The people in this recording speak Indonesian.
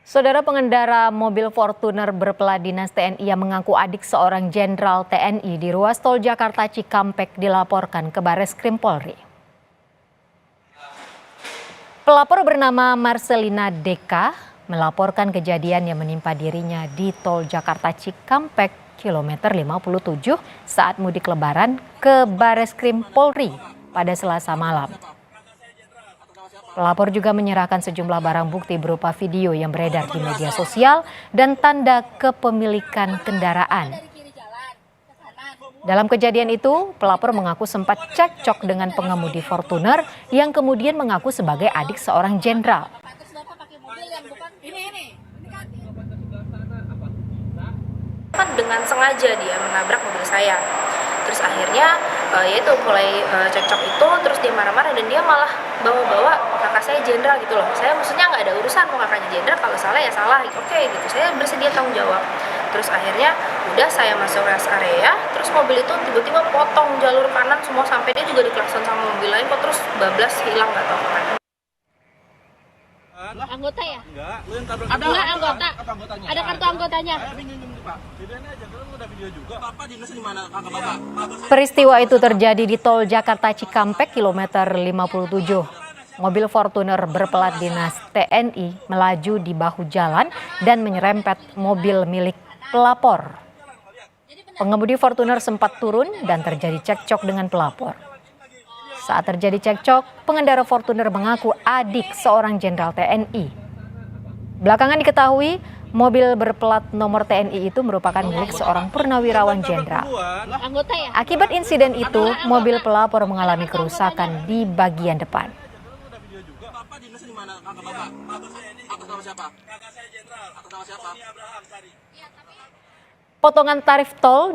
Saudara pengendara mobil Fortuner berplat dinas TNI yang mengaku adik seorang jenderal TNI di ruas tol Jakarta Cikampek dilaporkan ke Bareskrim Polri. Pelapor bernama Marcelina Deka melaporkan kejadian yang menimpa dirinya di tol Jakarta Cikampek kilometer 57 saat mudik lebaran ke Bareskrim Polri pada Selasa malam. Pelapor juga menyerahkan sejumlah barang bukti berupa video yang beredar di media sosial dan tanda kepemilikan kendaraan. Dalam kejadian itu, pelapor mengaku sempat cekcok dengan pengemudi Fortuner yang kemudian mengaku sebagai adik seorang jenderal. Kan dengan sengaja dia menabrak mobil saya. Terus akhirnya yaitu mulai cekcok itu, terus dia marah-marah dan dia malah bawa-bawa kakak saya jenderal gitu loh. Saya maksudnya nggak ada urusan mau kakaknya jenderal, kalau salah ya salah, oke gitu. Saya bersedia tanggung jawab. Terus akhirnya udah saya masuk rest area, terus mobil itu tiba-tiba potong jalur kanan semua sampai dia juga diklakson sama mobil lain kok, terus bablas hilang nggak tahu kemana. Anggota ya? Enggak, lu yang tabrak. Ada anggota. Apa anggotanya? Ada kartu anggotanya. Pak. Videonya aja, kalau udah video juga. Bapak dinasnya di mana? Kakak Bapak. Peristiwa itu terjadi di tol Jakarta Cikampek kilometer 57. Mobil Fortuner berplat dinas TNI melaju di bahu jalan dan menyerempet mobil milik pelapor. Pengemudi Fortuner sempat turun dan terjadi cekcok dengan pelapor. Saat terjadi cekcok, pengendara Fortuner mengaku adik seorang jenderal TNI. Belakangan diketahui, mobil berplat nomor TNI itu merupakan milik seorang purnawirawan jenderal. Anggota ya? Akibat insiden itu, mobil pelapor mengalami kerusakan di bagian depan. Bapak dinasnya di mana? Kakak Bapak. Atas nama siapa? Kakak saya jenderal. Atas nama siapa? Potongan tarif tol